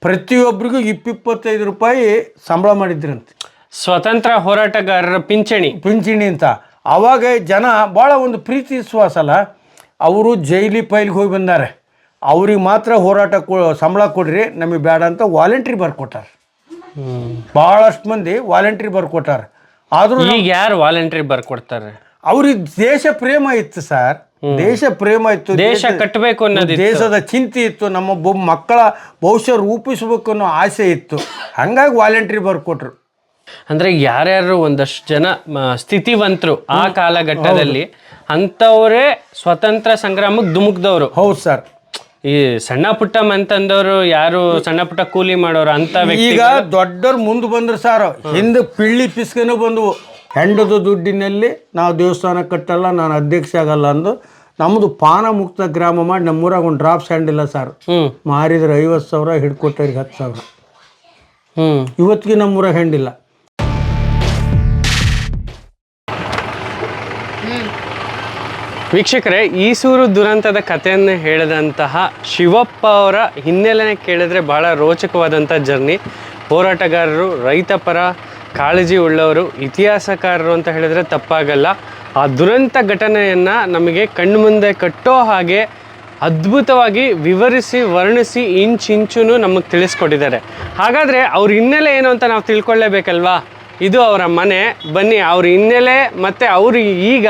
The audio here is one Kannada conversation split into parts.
ಪ್ರತಿಯೊಬ್ಬರಿಗೂ 25 ರೂಪಾಯಿ ಸಂಬಳ ಮಾಡಿದ್ರಂತೆ. ಸ್ವತಂತ್ರ ಹೋರಾಟಗಾರರ ಪಿಂಚಣಿ ಅಂತ. ಆವಾಗ ಜನ ಭಾಳ ಒಂದು ಪ್ರೀತಿ ವಿಶ್ವಾಸ ಅಲ್ಲ. ಅವರು ಜೈಲಿ ಪೈಲ್ಗೆ ಹೋಗಿ ಬಂದಾರೆ, ಅವ್ರಿಗೆ ಮಾತ್ರ ಹೋರಾಟ ಸಂಬಳ ಕೊಡ್ರಿ, ನಮಗೆ ಬೇಡ ಅಂತ ವಾಲಂಟ್ರಿ ಬರ್ಕೊಟ್ಟಾರೆ. ಭಾಳಷ್ಟು ಮಂದಿ ವಾಲಂಟ್ರಿ ಬರ್ಕೊಟ್ಟಾರೆ. ಆದರೂ ಈಗ ಯಾರು ವಾಲಂಟ್ರಿ ಬರ್ಕೊಡ್ತಾರೆ? ಅವ್ರಿಗೆ ದೇಶ ಪ್ರೇಮ ಇತ್ತು ಸರ್, ದೇಶ ಪ್ರೇಮ ಇತ್ತು, ದೇಶ ಕಟ್ಟಬೇಕು ಅನ್ನೋದು, ದೇಶದ ಚಿಂತೆ ಇತ್ತು, ನಮ್ಮ ಮಕ್ಕಳ ಭವಿಷ್ಯ ರೂಪಿಸ್ಬೇಕು ಅನ್ನೋ ಆಸೆ ಇತ್ತು. ಹಂಗಾಗಿ ವಾಲಂಟ್ರಿ ಬರ್ಕೊಟ್ರು. ಅಂದ್ರೆ ಯಾರ್ಯಾರು ಒಂದಷ್ಟು ಜನ ಸ್ಥಿತಿವಂತರು ಆ ಕಾಲಘಟ್ಟದಲ್ಲಿ ಅಂತವರೇ ಸ್ವತಂತ್ರ ಸಂಗ್ರಾಮಕ್ಕೆ ಧುಮುಕ್ದವ್ರು. ಹೌದು ಸರ್. ಈ ಸಣ್ಣ ಪುಟ್ಟ ಮಂತಂದವರು ಯಾರು ಸಣ್ಣ ಪುಟ್ಟ ಕೂಲಿ ಮಾಡೋರು ಅಂತ ಈಗ ದೊಡ್ಡವ್ರು ಮುಂದೆ ಬಂದ್ರು ಸರ್, ಹಿಂದೆ ಪಿಳ್ಳಿ ಪಿಸ್ಕನೂ ಬಂದವು. ಹೆಂಡದ ದುಡ್ಡಿನಲ್ಲಿ ನಾವು ದೇವಸ್ಥಾನ ಕಟ್ಟಲ್ಲ, ನಾನು ಅಧ್ಯಕ್ಷ ಆಗಲ್ಲ ಅಂದು ನಮ್ಮದು ಪಾನ ಮುಕ್ತ ಗ್ರಾಮ ಮಾಡಿ ನಮ್ಮೂರಾಗ ಒಂದು ಡ್ರಾಪ್ ಸ್ಟ್ಯಾಂಡ್ ಇಲ್ಲ ಸರ್. ಮಾರಿದ್ರೆ 50,000, ಹಿಡ್ಕೊಟ್ಟವ್ರಿಗೆ 10,000. ಇವತ್ತಿಗೆ ನಮ್ಮೂರಾಗ ಹೆಂಡಿಲ್ಲ. ವೀಕ್ಷಕರೇ, ಈಸೂರು ದುರಂತದ ಕಥೆಯನ್ನು ಹೇಳಿದಂತಹ ಶಿವಪ್ಪ ಅವರ ಹಿನ್ನೆಲೆನೇ ಕೇಳಿದ್ರೆ ಬಹಳ ರೋಚಕವಾದಂಥ ಜರ್ನಿ. ಹೋರಾಟಗಾರರು, ರೈತ ಪರ ಕಾಳಜಿ ಉಳ್ಳವರು, ಇತಿಹಾಸಕಾರರು ಅಂತ ಹೇಳಿದ್ರೆ ತಪ್ಪಾಗಲ್ಲ. ಆ ದುರಂತ ಘಟನೆಯನ್ನು ನಮಗೆ ಕಣ್ಣು ಮುಂದೆ ಕಟ್ಟೋ ಹಾಗೆ ಅದ್ಭುತವಾಗಿ ವಿವರಿಸಿ ವರ್ಣಿಸಿ ಇಂಚಿಂಚೂ ನಮಗೆ ತಿಳಿಸ್ಕೊಟ್ಟಿದ್ದಾರೆ. ಹಾಗಾದರೆ ಅವ್ರ ಹಿನ್ನೆಲೆ ಏನು ಅಂತ ನಾವು ತಿಳ್ಕೊಳ್ಳೇಬೇಕಲ್ವಾ? ಇದು ಅವರ ಮನೆ. ಬನ್ನಿ, ಅವ್ರ ಹಿನ್ನೆಲೆ ಮತ್ತು ಅವರು ಈಗ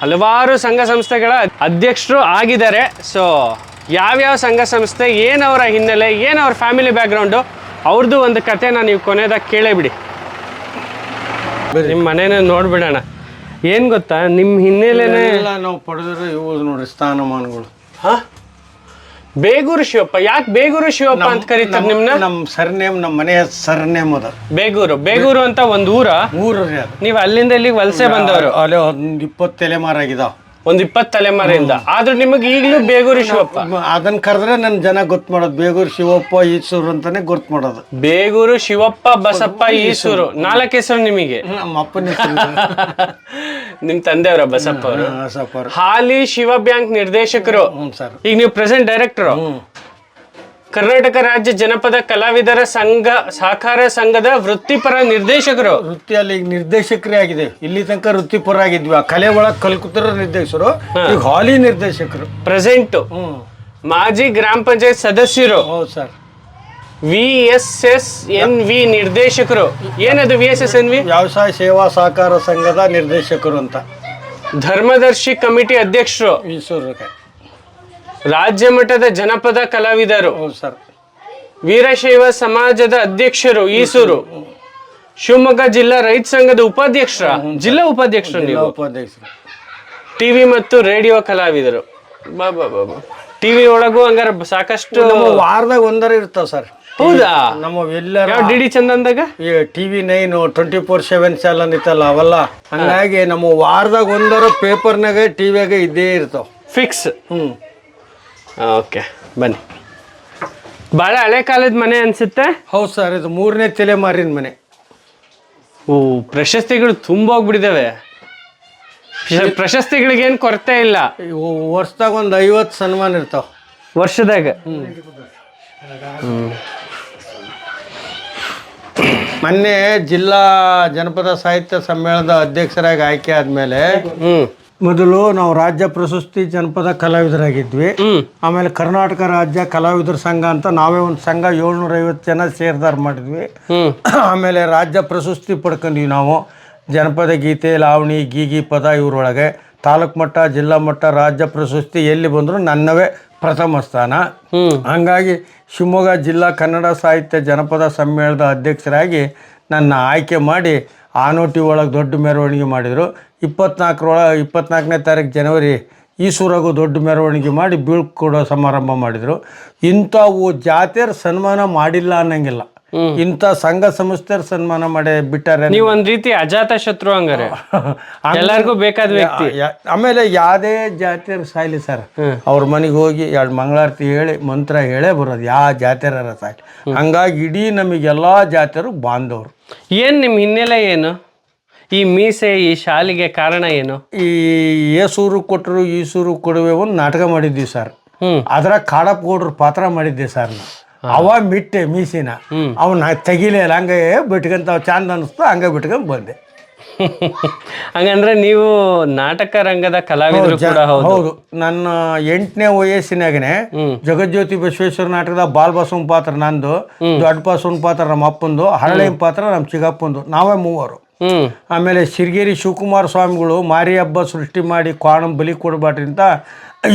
ಹಲವಾರು ಸಂಘ ಸಂಸ್ಥೆಗಳ ಅಧ್ಯಕ್ಷರು ಆಗಿದ್ದಾರೆ. ಸೊ ಯಾವ್ಯಾವ ಸಂಘ ಸಂಸ್ಥೆ, ಏನವರ ಹಿನ್ನೆಲೆ, ಏನವ್ರ ಫ್ಯಾಮಿಲಿ ಬ್ಯಾಕ್ಗ್ರೌಂಡು, ಅವ್ರದ್ದು ಒಂದು ಕಥೆನ ನೀವು ಕೊನೆದಾಗ ಕೇಳೇ ಬಿಡಿ. ನಿಮ್ಮ ಮನೇನ ನೋಡ್ಬಿಡೋಣ. ಏನು ಗೊತ್ತಾ, ನಿಮ್ಮ ಹಿನ್ನೆಲೆನೇ ನಾವು ಪಡೆದ್ರೆ ಇವು ನೋಡ್ರಿ ಸ್ಥಾನಮಾನಗಳು. ಬೇಗೂರು ಶಿವಪ್ಪ. ಯಾಕೆ ಬೇಗೂರು ಶಿವಪ್ಪ ಅಂತ ಕರೀತಾರೆ ನಿಮ್ನ? ನಮ್ಮ ಸರ್ನೇಮ್, ನಮ್ಮ ಮನೆಯ ಸರ್ನೇಮ್ ಅದ ಬೇಗೂರು ಅಂತ ಒಂದು ಊರು. ನೀವು ಅಲ್ಲಿಂದ ಇಲ್ಲಿಗೆ ವಲಸೆ ಬಂದವರು? ಅಲ್ಲೇ ಒಂದು 20 ತಲೆಮಾರಾಗಿದಾವ. ಒಂದು 20 ತಲೆಮಾರಿಂದ. ಆದ್ರೂ ನಿಮಗೆ ಈಗಲೂ ಬೇಗೂರು ಶಿವಪ್ಪ ಅದನ್ನ ಕರೆದ್ರೆ ನನ್ನ ಜನ ಗೊತ್ತು ಮಾಡೋದು. ಬೇಗೂರು ಶಿವಪ್ಪ ಈಸೂರು ಅಂತಾನೆ ಗೊತ್ತು ಮಾಡೋದು. ಬೇಗೂರು ಶಿವಪ್ಪ ಬಸಪ್ಪ ಈಸೂರು 4 ಹೆಸರು ನಿಮಗೆ. ನಮ್ಮ ಅಪ್ಪನ ಹೆಸರು. ನಿಮ್ ತಂದೆಯವರ ಬಸಪ್ಪ ಅವರು ಹಾಲಿ ಶಿವ ಬ್ಯಾಂಕ್ ನಿರ್ದೇಶಕರು. ಈಗ ನೀವು ಪ್ರೆಸೆಂಟ್ ಡೈರೆಕ್ಟರ್. ಕರ್ನಾಟಕ ರಾಜ್ಯ ಜನಪದ ಕಲಾವಿದರ ಸಂಘ ಸಹಕಾರ ಸಂಘದ ವೃತ್ತಿಪರ ನಿರ್ದೇಶಕರು. ವೃತ್ತಿಯಲ್ಲಿ ಈಗ ನಿರ್ದೇಶಕರೇ ಆಗಿದೆ. ಇಲ್ಲಿ ತನಕ ವೃತ್ತಿಪರ ಆಗಿದ್ವಿ. ಆ ಕಲೆ ಒಳಗೆ ಕಲ್ಕುತ್ತಿರೋ ನಿರ್ದೇಶಕರು, ಈಗ ಹಾಲಿ ನಿರ್ದೇಶಕರು ಪ್ರೆಸೆಂಟ್. ಮಾಜಿ ಗ್ರಾಮ ಪಂಚಾಯತ್ ಸದಸ್ಯರು. ಹೌದು ಸರ್. VSSNV ನಿರ್ದೇಶಕರು. ಏನದು VSSNV? ವ್ಯವಸಾಯ ಸೇವಾ ಸಹಕಾರ ಸಂಘದ ನಿರ್ದೇಶಕರು ಅಂತ. ಧರ್ಮದರ್ಶಿ ಕಮಿಟಿ ಅಧ್ಯಕ್ಷರು. ರಾಜ್ಯ ಮಟ್ಟದ ಜನಪದ ಕಲಾವಿದರು. ಸರ್. ವೀರಶೈವ ಸಮಾಜದ ಅಧ್ಯಕ್ಷರು ಈಸೂರು. ಶಿವಮೊಗ್ಗ ಜಿಲ್ಲಾ ರೈತ ಸಂಘದ ಉಪಾಧ್ಯಕ್ಷರ. ಜಿಲ್ಲಾ ಉಪಾಧ್ಯಕ್ಷರು ನೀವು. ಟಿವಿ ಮತ್ತು ರೇಡಿಯೋ ಕಲಾವಿದರು. ಟಿವಿ ಒಳಗೂ ಹಂಗಾರ ಸಾಕಷ್ಟು ವಾರದಾಗ ಒಂದರ ಇರ್ತಾವ ಸರ್. ಹೌದಾ? ನಮ್ಮ ಎಲ್ಲ DD ಚಂದಂದಾಗ TV 9 24/7 ಚಾನಲ್ ಇತ್ತಲ್ಲ, ಅವೆಲ್ಲ. ಹಂಗಾಗಿ ನಮ್ಮ ವಾರದಾಗ ಒಂದರ ಪೇಪರ್ನಾಗ ಟಿವಿಯಾಗ ಇದ್ದೇ ಇರ್ತಾವ ಫಿಕ್ಸ್. ಓಕೆ, ಬನ್ನಿ. ಭಾಳ ಹಳೆ ಕಾಲದ ಮನೆ ಅನ್ಸುತ್ತೆ. ಹೌದು ಸರ್, ಇದು 3ನೇ ತಲೆಮಾರಿನ ಮನೆ. ಪ್ರಶಸ್ತಿಗಳು ತುಂಬ ಹೋಗ್ಬಿಟ್ಟಿದ್ದಾವೆ. ಪ್ರಶಸ್ತಿಗಳಿಗೇನು ಕೊರತೆ ಇಲ್ಲ. ವರ್ಷದಾಗ ಒಂದು 50 ಸನ್ಮಾನ ಇರ್ತಾವ ವರ್ಷದಾಗ. ಮೊನ್ನೆ ಜಿಲ್ಲಾ ಜನಪದ ಸಾಹಿತ್ಯ ಸಮ್ಮೇಳನದ ಅಧ್ಯಕ್ಷರಾಗಿ ಆಯ್ಕೆ ಆದ್ಮೇಲೆ ಮೊದಲು ನಾವು ರಾಜ್ಯ ಪ್ರಶಸ್ತಿ ಜನಪದ ಕಲಾವಿದರಾಗಿದ್ವಿ. ಆಮೇಲೆ ಕರ್ನಾಟಕ ರಾಜ್ಯ ಕಲಾವಿದರ ಸಂಘ ಅಂತ ನಾವೇ ಒಂದು ಸಂಘ 750 ಜನ ಸೇರ್ದಾರ ಮಾಡಿದ್ವಿ. ಆಮೇಲೆ ರಾಜ್ಯ ಪ್ರಶಸ್ತಿ ಪಡ್ಕೊಂಡ್ವಿ ನಾವು. ಜನಪದ ಗೀತೆ, ಲಾವಣಿ, ಗೀಗಿ ಪದ ಇವರೊಳಗೆ ತಾಲೂಕು ಮಟ್ಟ, ಜಿಲ್ಲಾ ಮಟ್ಟ, ರಾಜ್ಯ ಪ್ರಶಸ್ತಿ ಎಲ್ಲಿ ಬಂದರೂ ನನ್ನವೇ ಪ್ರಥಮ ಸ್ಥಾನ. ಹಂಗಾಗಿ ಶಿವಮೊಗ್ಗ ಜಿಲ್ಲಾ ಕನ್ನಡ ಸಾಹಿತ್ಯ ಜನಪದ ಸಮ್ಮೇಳನದ ಅಧ್ಯಕ್ಷರಾಗಿ ನನ್ನ ಆಯ್ಕೆ ಮಾಡಿ ಆನೋಟಿ ಒಳಗೆ ದೊಡ್ಡ ಮೆರವಣಿಗೆ ಮಾಡಿದರು. 24ನೇ ತಾರೀಕು ಜನವರಿ ಈಸೂರಾಗೂ ದೊಡ್ಡ ಮೆರವಣಿಗೆ ಮಾಡಿ ಬೀಳ್ಕೊಡೋ ಸಮಾರಂಭ ಮಾಡಿದರು. ಇಂಥವು ಜಾತಿಯರ ಸನ್ಮಾನ ಮಾಡಿಲ್ಲ ಅನ್ನಂಗಿಲ್ಲ. ಇಂಥ ಸಂಘ ಸಂಸ್ಥೆಯರ ಸನ್ಮಾನ ಮಾಡಿ ಬಿಟ್ಟಾರೆ. ನೀವು ಒಂದು ರೀತಿ ಅಜಾತ ಶತ್ರು ಹಂಗಾರೆ. ಎಲ್ಲರಿಗೂ ಬೇಕಾದ ವ್ಯಕ್ತಿ. ಆಮೇಲೆ ಯಾವುದೇ ಜಾತಿಯರ ಸಾಯ್ಲಿ ಸರ್, ಅವ್ರ ಮನೆಗೆ ಹೋಗಿ 2 ಮಂಗಳಾರತಿ ಹೇಳಿ ಮಂತ್ರ ಹೇಳೇ ಬರೋದು, ಯಾವ ಜಾತಿಯರ ಸಾಯ್ಲಿ. ಹಂಗಾಗಿ ಇಡೀ ನಮಗೆಲ್ಲ ಜಾತಿಯರು ಬಾಂಧವರು. ಏನು ನಿಮ್ಮ ಹಿನ್ನೆಲೆ ಏನು? ಈ ಮೀಸೆ, ಈ ಶಾಲಿಗೆ ಕಾರಣ ಏನು? ಈ ಏಸೂರು ಕೊಟ್ಟರು ಈಸೂರು ಕೊಡುವೆ ಒಂದು ನಾಟಕ ಮಾಡಿದ್ವಿ ಸರ್. ಅದ್ರಾಗ ಕಾಡಪ್ಪ ಗೌಡ್ರ ಪಾತ್ರ ಮಾಡಿದ್ದೆ ಸರ್. ಅವ ಮಿಟ್ಟೆ ಮೀಸಿನ ಅವನ್ನ ತೆಗಿಲೇ ಇಲ್ಲ, ಹಂಗೆ ಬಿಟ್ಕೊಂತ ಚಂದ ಅನಿಸ್ತು, ಹಂಗೆ ಬಿಟ್ಕೊಂಡ್ ಬಂದೆ. ಹಂಗಂದ್ರೆ ನೀವು ನಾಟಕ ರಂಗದ ಕಲಾವಿದರು ಕೂಡ ಹೌದು. ಹೌದು, ನನ್ನ 8ನೇ ವಯಸ್ಸಿನಾಗನೆ ಜಗಜ್ಯೋತಿ ಬಸವೇಶ್ವರ ನಾಟಕದ ಬಾಲ್ ಬಸವನ ಪಾತ್ರ ನಂದು, ದೊಡ್ಡ ಬಸವನ ಪಾತ್ರ ನಮ್ಮ ಅಪ್ಪಂದು, ಹರಳೆಯ ಪಾತ್ರ ನಮ್ಮ ಚಿಕ್ಕಪ್ಪಂದು, ನಾವೇ 3. ಆಮೇಲೆ ಸಿರಿಗೇರಿ ಶಿವಕುಮಾರ ಸ್ವಾಮಿಗಳು ಮಾರಿ ಹಬ್ಬ ಸೃಷ್ಟಿ ಮಾಡಿ ಕ್ವಾಣಂ ಬಲಿ ಕೊಡಬಾಟ್ರಿ ಅಂತ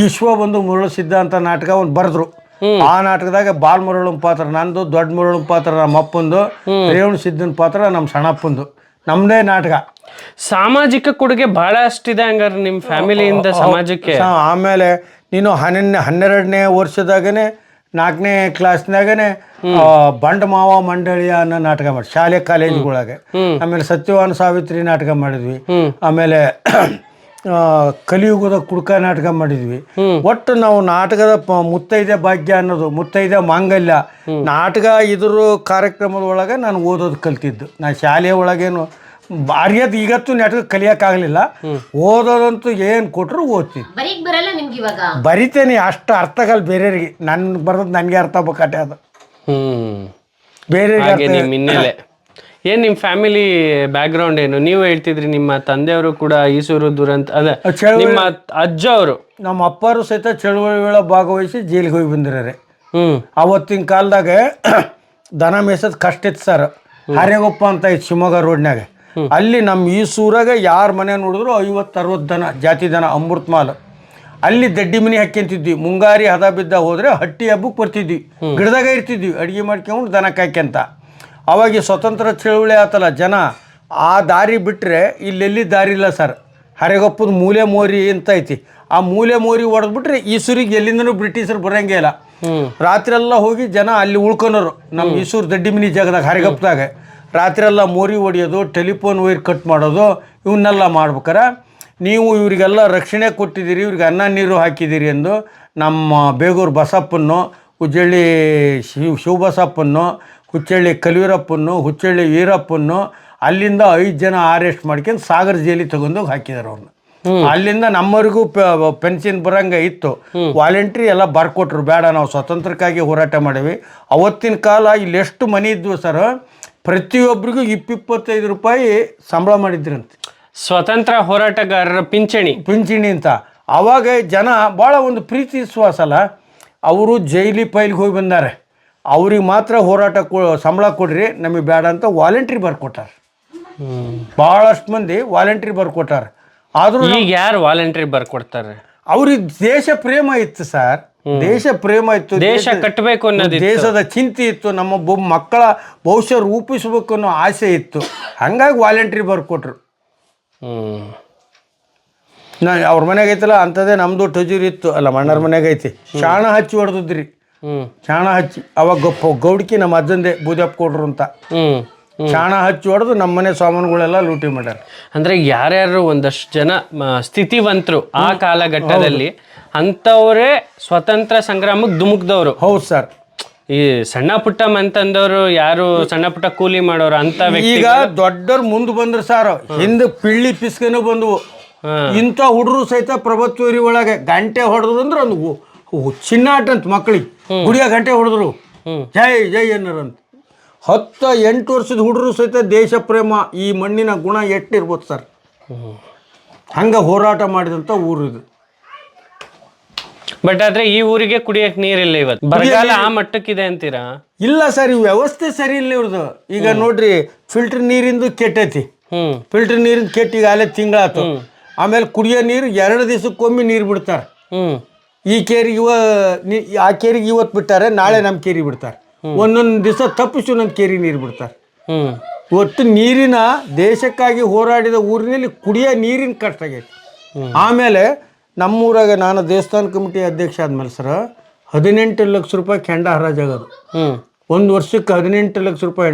ವಿಶ್ವ ಬಂದು ಮುರುಳು ಸಿದ್ಧಾಂತ ನಾಟಕ ಒಂದು ಬರೆದ್ರು. ಆ ನಾಟಕದಾಗ ಬಾಲ್ ಮುರುಳನ ಪಾತ್ರ ನಂದು, ದೊಡ್ಡ ಮುರುಳನ ಪಾತ್ರ ನಮ್ಮ ಅಪ್ಪಂದು, ರೇವಣ ಸಿದ್ದನ ಪಾತ್ರ ನಮ್ಮ ಸಣ್ಣಪ್ಪಂದು, ನಮ್ಮದೇ ನಾಟಕ. ಸಾಮಾಜಿಕ ಕೊಡುಗೆ ಬಹಳಷ್ಟಿದೆ ಹಂಗಾರೆ ನಿಮ್ಮ ಫ್ಯಾಮಿಲಿಯಿಂದ ಸಮಾಜಕ್ಕೆ. ಆಮೇಲೆ ನೀನು 12ನೇ ವರ್ಷದಾಗನೆ 4ನೇ ಕ್ಲಾಸ್ನಾಗನೆ ಬಂಡ ಮಾವ ಮಂಡಳಿಯ ಅನ್ನೋ ನಾಟಕ ಮಾಡಿ ಶಾಲೆ ಕಾಲೇಜುಗಳಾಗೆ. ಆಮೇಲೆ ಸತ್ಯವಾನ ಸಾವಿತ್ರಿ ನಾಟಕ ಮಾಡಿದ್ವಿ. ಆಮೇಲೆ ಕಲಿಯುಗದ ಕುಡ್ಕ ನಾಟಕ ಮಾಡಿದ್ವಿ. ಒಟ್ಟು ನಾವು ನಾಟಕದ ಮುತ್ತೈದೆ ಭಾಗ್ಯ ಅನ್ನೋದು, ಮುತ್ತೈದೆ ಮಾಂಗಲ್ಯ ನಾಟಕ ಇದ್ರ ಕಾರ್ಯಕ್ರಮದ ಒಳಗೆ ನಾನು ಓದೋದು ಕಲ್ತಿದ್ದು. ನಾನು ಶಾಲೆಯ ಒಳಗೇನು ಬಾರಿಯದು ಈಗತ್ತು ನಾಟಕ ಕಲಿಯೋಕ್ಕಾಗಲಿಲ್ಲ, ಓದೋದಂತೂ ಏನು ಕೊಟ್ಟರು ಓದ್ತೀನಿ. ಬರಿತೇನೆ, ಅಷ್ಟು ಅರ್ಥ ಆಗಲ್ಲ ಬೇರೆಯವ್ರಿಗೆ, ನನ್ಗೆ ಬರೋದು ನನಗೆ ಅರ್ಥ ಆಗ್ಬೇಕಟ್ಟೆ ಅದು. ಬೇರೆ ಏನ್ ನಿಮ್ಮ ಫ್ಯಾಮಿಲಿ ಬ್ಯಾಕ್ಗ್ರೌಂಡ್ ಏನು? ನೀವು ಹೇಳ್ತಿದ್ರಿ ನಿಮ್ಮ ತಂದೆಯವರು ಕೂಡ ಈಸೂರು ದುರಂತ ಅದೇ, ನಿಮ್ಮ ಅಜ್ಜ ಅವರು ನಮ್ಮ ಅಪ್ಪರು ಸಹಿತ ಚಳುವಳಿ ಭಾಗವಹಿಸಿ ಜೈಲಿಗೆ ಹೋಗಿ ಬಂದಿದ್ದಾರೆ. ಅವತ್ತಿನ ಕಾಲದಾಗ ದನ ಮೇಸೋದು ಕಷ್ಟ ಇತ್ತು ಸರ್. ಹರೆಗೊಪ್ಪ ಅಂತ ಇತ್ತು ಶಿವಮೊಗ್ಗ ರೋಡ್ನಾಗ. ಅಲ್ಲಿ ನಮ್ಮ ಈಸೂರಾಗ ಯಾರ ಮನೆ ನೋಡಿದ್ರು 50-60 ದನ, ಜಾತಿ ದನ, ಅಮೃತ ಮಾಲ್. ಅಲ್ಲಿ ದಡ್ಡಿ ಮನೆ ಹಾಕ್ಯಂತಿದ್ವಿ. ಮುಂಗಾರಿ ಹದ ಬಿದ್ದ ಹೋದ್ರೆ ಹಟ್ಟಿ ಹಬ್ಬಕ್ಕೆ ಬರ್ತಿದ್ವಿ, ಗಿಡದಾಗ ಇರ್ತಿದ್ವಿ ಅಡುಗೆ ಮಾಡ್ಕೊಂಡು ದನ ಕಾಯ್ಕೊಂತ. ಅವಾಗ ಸ್ವತಂತ್ರ ಚಳುವಳಿ ಆತಲ್ಲ, ಜನ ಆ ದಾರಿ ಬಿಟ್ಟರೆ ಇಲ್ಲೆಲ್ಲಿ ದಾರಿ ಇಲ್ಲ ಸರ್. ಹರೆಗೊಪ್ಪದ ಮೂಲೆ ಮೋರಿ ಅಂತ ಐತಿ, ಆ ಮೂಲೆ ಮೋರಿ ಹೊಡೆದ್ಬಿಟ್ರೆ ಈಸೂರಿಗೆ ಎಲ್ಲಿಂದನೂ ಬ್ರಿಟಿಷರು ಬರೋಂಗೇ ಇಲ್ಲ. ರಾತ್ರಿ ಎಲ್ಲ ಹೋಗಿ ಜನ ಅಲ್ಲಿ ಉಳ್ಕೊನೋರು ನಮ್ಮ ಈಸೂರು ದಡ್ಡಿ ಮನೆ ಜಾಗದಾಗ ಹರೆಗೊಪ್ಪದಾಗ. ರಾತ್ರಿ ಎಲ್ಲ ಮೋರಿ ಹೊಡಿಯೋದು, ಟೆಲಿಫೋನ್ ವೈರ್ ಕಟ್ ಮಾಡೋದು, ಇವನ್ನೆಲ್ಲ ಮಾಡ್ಬೇಕಾರೆ ನೀವು ಇವರಿಗೆಲ್ಲ ರಕ್ಷಣೆ ಕೊಟ್ಟಿದ್ದೀರಿ, ಇವ್ರಿಗೆ ಅನ್ನ ನೀರು ಹಾಕಿದ್ದೀರಿ ಎಂದು ನಮ್ಮ ಬೇಗೂರು ಬಸಪ್ಪನ್ನು, ಹುಚ್ಚಳ್ಳಿ ಶಿವಬಸಪ್ಪನ್ನು, ಹುಚ್ಚಳ್ಳಿ ಕಲಿವೀರಪ್ಪನ್ನು, ಹುಚ್ಚಳ್ಳಿ ವೀರಪ್ಪನ್ನು ಅಲ್ಲಿಂದ 5 ಜನ ಅರೆಸ್ಟ್ ಮಾಡ್ಕೊಂಡು ಸಾಗರ ಜೈಲಿಗೆ ತಗೊಂಡೋಗಿ ಹಾಕಿದ್ದಾರೆ ಅವ್ರನ್ನ. ಅಲ್ಲಿಂದ ನಮ್ಮವರಿಗೂ ಪೆನ್ಷನ್ ಬರಂಗೆ ಇತ್ತು. ವಾಲಂಟ್ರಿ ಎಲ್ಲ ಬರ್ಕೊಟ್ರು, ಬೇಡ ನಾವು ಸ್ವತಂತ್ರಕ್ಕಾಗಿ ಹೋರಾಟ ಮಾಡೀವಿ. ಅವತ್ತಿನ ಕಾಲ ಇಲ್ಲಿ ಎಷ್ಟು ಮನೆ ಇದ್ವು ಸರ್, ಪ್ರತಿಯೊಬ್ಬರಿಗೂ 20-25 ರೂಪಾಯಿ ಸಂಬಳ ಮಾಡಿದ್ರಂತೆ. ಸ್ವತಂತ್ರ ಹೋರಾಟಗಾರರ ಪಿಂಚಣಿ ಅಂತ. ಆವಾಗ ಜನ ಭಾಳ ಒಂದು ಪ್ರೀತಿ ವಿಶ್ವಾಸ ಅಲ್ಲ. ಅವರು ಜೈಲಿ ಪೈಲಿಗೆ ಹೋಗಿ ಬಂದಾರೆ, ಅವ್ರಿಗೆ ಮಾತ್ರ ಹೋರಾಟ ಸಂಬಳ ಕೊಡ್ರಿ, ನಮಗೆ ಬೇಡ ಅಂತ ವಾಲಂಟ್ರಿ ಬರ್ಕೊಟ್ಟಾರೆ. ಭಾಳಷ್ಟು ಮಂದಿ ವಾಲಂಟ್ರಿ ಬರ್ಕೊಟ್ಟಾರೆ. ಆದರೂ ಈಗ ಯಾರು ವಾಲಂಟ್ರಿ ಬರ್ಕೊಡ್ತಾರೆ? ಅವ್ರಿಗೆ ದೇಶ ಪ್ರೇಮ ಇತ್ತು ಸರ್, ದೇಶ ಪ್ರೇಮ ಇತ್ತು, ದೇಶ ಕಟ್ಟಬೇಕು ಅನ್ನೋದು, ದೇಶದ ಚಿಂತೆ ಇತ್ತು, ನಮ್ಮ ಮಕ್ಕಳ ಭವಿಷ್ಯ ರೂಪಿಸ್ಬೇಕು ಅನ್ನೋ ಆಸೆ ಇತ್ತು. ಹಂಗಾಗಿ ವಾಲಂಟ್ರಿ ಬರ್ಕೊಟ್ರು. ಅವ್ರ ಮನೆಗೆ ಐತಲ್ಲ ಅಂಥದ್ದೇ ನಮ್ಮದು ಟಜೂರಿ ಇತ್ತು ಅಲ್ಲ, ಮಣ್ಣರ ಮನೆಗೆ ಐತಿ. ಶಾಣ ಹಚ್ಚಿ ಹೊಡೆದಿದ್ರಿ, ಶಾಣ ಹಚ್ಚಿ. ಅವಾಗ ಗೌಡ್ಕಿ ನಮ್ಮ ಅಜ್ಜಂದೆ ಬೂದಪ್ಪ ಕೊಡ್ರು ಅಂತ ಶಾಣ ಹಚ್ಚಿ ಹೊಡೆದು ನಮ್ಮ ಮನೆ ಸಾಮಾನುಗಳೆಲ್ಲ ಲೂಟಿ ಮಾಡ್ಯಾರ. ಅಂದ್ರೆ ಯಾರ್ಯಾರು ಒಂದಷ್ಟು ಜನ ಸ್ಥಿತಿವಂತರು ಆ ಕಾಲಘಟ್ಟದಲ್ಲಿ ಅಂಥವರೇ ಸ್ವತಂತ್ರ ಸಂಗ್ರಾಮಕ್ಕೆ ಧುಮುಕ್ದವ್ರು. ಹೌದು ಸರ್. ಈ ಸಣ್ಣ ಪುಟ್ಟ ಮಂತಂದವರು ಯಾರು ಸಣ್ಣ ಪುಟ್ಟ ಕೂಲಿ ಮಾಡೋರು ಅಂತ ಈಗ ದೊಡ್ಡವ್ರು ಮುಂದೆ ಬಂದ್ರು ಸರ್, ಹಿಂದೆ ಪಿಳ್ಳಿ ಪಿಸ್ಕನು ಬಂದವು. ಇಂಥ ಹುಡುಗರು ಸಹಿತ ಪ್ರಭುತ್ವರಿ ಒಳಗೆ ಗಂಟೆ ಹೊಡೆದ್ರು ಅಂದ್ರೆ ಒಂದು ಚಿನ್ನಾಟ ಅಂತ ಮಕ್ಕಳಿಗೆ ಗುಡಿಯ ಗಂಟೆ ಹೊಡೆದ್ರು, ಜೈ ಜೈ ಅನ್ನರಂತ. 10-8 ವರ್ಷದ ಹುಡುಗರು ಸಹಿತ ದೇಶ ಪ್ರೇಮ, ಈ ಮಣ್ಣಿನ ಗುಣ ಎಷ್ಟಿರ್ಬೋದು ಸರ್. ಹಂಗೆ ಹೋರಾಟ ಮಾಡಿದಂಥ ಊರು ಇದು. ಬಟ್ ಆದ್ರೆ ಈ ಊರಿಗೆ ಕುಡಿಯಕ್ಕೆ ನೀರಿಲ್ಲ ಇವತ್ತು, ಬರಗಾಲ ಆ ಮಟ್ಟಕ್ಕಿದೆ ಅಂತೀರಾ? ಇಲ್ಲ ಸರ್, ಈ ವ್ಯವಸ್ಥೆ ಸರಿ ಇಲ್ಲ ಇವ್ರದ್ದು. ಈಗ ನೋಡ್ರಿ, ಫಿಲ್ಟರ್ ನೀರಿಂದು ಕೆಟ್ಟೈತಿ, ಫಿಲ್ಟರ್ ನೀರಿಂದ ಕೆಟ್ಟ ಈಗ ಅಲ್ಲೇ ತಿಂಗಳಾಯ್ತು. ಆಮೇಲೆ ಕುಡಿಯೋ ನೀರು 2 ದಿವಸಕ್ಕೊಮ್ಮೆ ನೀರು ಬಿಡ್ತಾರೆ. ಈ ಕೇರಿಗೆ ಆ ಕೇರಿಗೆ ಇವತ್ತು ಬಿಟ್ಟಾರೆ, ನಾಳೆ ನಮ್ಮ ಕೇರಿಗೆ ಬಿಡ್ತಾರೆ. ಒಂದೊಂದು ದಿವಸ ತಪ್ಪಿಸಿ ಒಂದೊಂದು ಕೇರಿ ನೀರು ಬಿಡ್ತಾರೆ. ಒಟ್ಟು ನೀರಿನ ದೇಶಕ್ಕಾಗಿ ಹೋರಾಡಿದ ಊರಿನಲ್ಲಿ ಕುಡಿಯೋ ನೀರಿನ ಕಷ್ಟ ಆಗೈತಿ. ಆಮೇಲೆ ನಮ್ಮೂರಾಗ ನಾನು ದೇವಸ್ಥಾನ ಕಮಿಟಿ ಅಧ್ಯಕ್ಷ ಆದ್ಮೇಲೆ ಸರ್ 18 ಲಕ್ಷ ರೂಪಾಯಿ ಕೆಂಡ ಹರಾಜಾಗೋದು. 1 ವರ್ಷಕ್ಕೆ 18 ಲಕ್ಷ ರೂಪಾಯಿ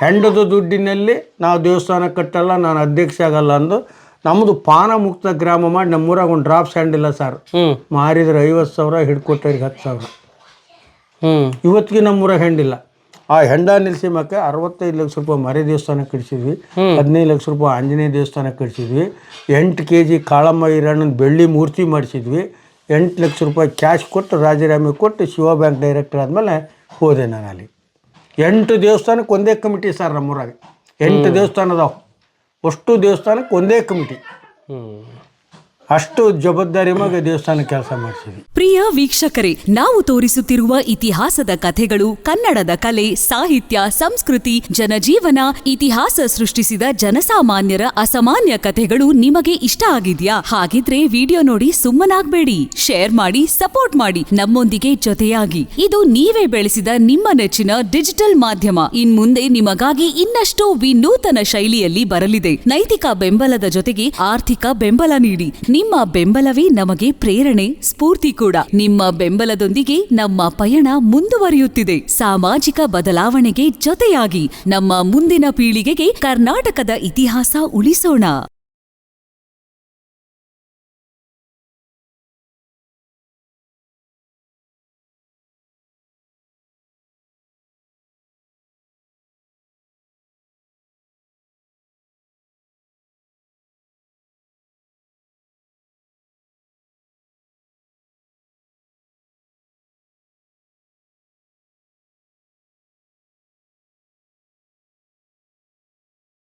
ಹೆಂಡದ ದುಡ್ಡಿನಲ್ಲಿ ನಾವು ದೇವಸ್ಥಾನ ಕಟ್ಟಲ್ಲ, ನಾನು ಅಧ್ಯಕ್ಷ ಆಗಲ್ಲ ಅಂದು ನಮ್ಮದು ಪಾನ ಮುಕ್ತ ಗ್ರಾಮ ಮಾಡಿ ನಮ್ಮೂರಾಗ ಒಂದು ಡ್ರಾಪ್ ಸ್ಟ್ಯಾಂಡ್ ಇಲ್ಲ ಸರ್. ಮಾರಿದ್ರೆ 50,000, ಹಿಡ್ಕೊಟ್ಟವ್ರಿಗೆ 10,000. ಇವತ್ತಿಗೆ ನಮ್ಮೂರಾಗ ಹೆಂಡಿಲ್ಲ. ಆ ಹೆಂಡ ನಿಲ್ಲಿಸಿ ಮಕ್ಕೆ 65 ಲಕ್ಷ ರೂಪಾಯಿ ಮರೆ ದೇವಸ್ಥಾನ ಕಟ್ಸಿದ್ವಿ, 15 ಲಕ್ಷ ರೂಪಾಯಿ ಆಂಜನೇಯ ದೇವಸ್ಥಾನ ಕಟ್ಸಿದ್ವಿ, 8 kg ಕಾಳಮ್ಮ ಈರಣ್ಣನ ಬೆಳ್ಳಿ ಮೂರ್ತಿ ಮಾಡಿಸಿದ್ವಿ, 8 ಲಕ್ಷ ರೂಪಾಯಿ ಕ್ಯಾಶ್ ಕೊಟ್ಟು ರಾಜೀನಾಮೆ ಕೊಟ್ಟು ಶಿವ ಬ್ಯಾಂಕ್ ಡೈರೆಕ್ಟರ್ ಆದಮೇಲೆ ಹೋದೆ ನಾನು ಅಲ್ಲಿ. 8 ದೇವಸ್ಥಾನಕ್ಕೆ ಒಂದೇ ಕಮಿಟಿ ಸರ್ ನಮ್ಮೂರಾಗ. 8 ದೇವಸ್ಥಾನ ಅದಾವೆ. ಅಷ್ಟು ದೇವಸ್ಥಾನಕ್ಕೆ ಒಂದೇ ಕಮಿಟಿ. ಅಷ್ಟು ಜವಾಬ್ದಾರಿ ಮ್ಯಾಗ ದೇವಸ್ಥಾನ ಕೆಲಸ ಮಾಡಿಸಿದ್ವಿ. ಪ್ರಿಯ ವೀಕ್ಷಕರೇ, ನಾವು ತೋರಿಸುತ್ತಿರುವ ಇತಿಹಾಸದ ಕಥೆಗಳು ಕನ್ನಡದ ಕಲೆ, ಸಾಹಿತ್ಯ, ಸಂಸ್ಕೃತಿ, ಜನಜೀವನ, ಇತಿಹಾಸ ಸೃಷ್ಟಿಸಿದ ಜನಸಾಮಾನ್ಯರ ಅಸಾಮಾನ್ಯ ಕಥೆಗಳು ನಿಮಗೆ ಇಷ್ಟ ಆಗಿದ್ಯಾ? ಹಾಗಿದ್ರೆ ವಿಡಿಯೋ ನೋಡಿ ಸುಮ್ಮನಾಗ್ಬೇಡಿ, ಶೇರ್ ಮಾಡಿ, ಸಪೋರ್ಟ್ ಮಾಡಿ, ನಮ್ಮೊಂದಿಗೆ ಜೊತೆಯಾಗಿ. ಇದು ನೀವೇ ಬೆಳೆಸಿದ ನಿಮ್ಮ ನೆಚ್ಚಿನ ಡಿಜಿಟಲ್ ಮಾಧ್ಯಮ. ಇನ್ಮುಂದೆ ನಿಮಗಾಗಿ ಇನ್ನಷ್ಟು ವಿನೂತನ ಶೈಲಿಯಲ್ಲಿ ಬರಲಿದೆ. ನೈತಿಕ ಬೆಂಬಲದ ಜೊತೆಗೆ ಆರ್ಥಿಕ ಬೆಂಬಲ ನೀಡಿ. ನಿಮ್ಮ ಬೆಂಬಲವೇ ನಮಗೆ ಪ್ರೇರಣೆ, ಸ್ಫೂರ್ತಿ ಕೂಡ. ನಿಮ್ಮ ಬೆಂಬಲದೊಂದಿಗೆ ನಮ್ಮ ಪಯಣ ಮುಂದುವರಿಯುತ್ತಿದೆ. ಸಾಮಾಜಿಕ ಬದಲಾವಣೆಗೆ ಜೊತೆಯಾಗಿ ನಮ್ಮ ಮುಂದಿನ ಪೀಳಿಗೆಗೆ ಕರ್ನಾಟಕದ ಇತಿಹಾಸ ಉಳಿಸೋಣ.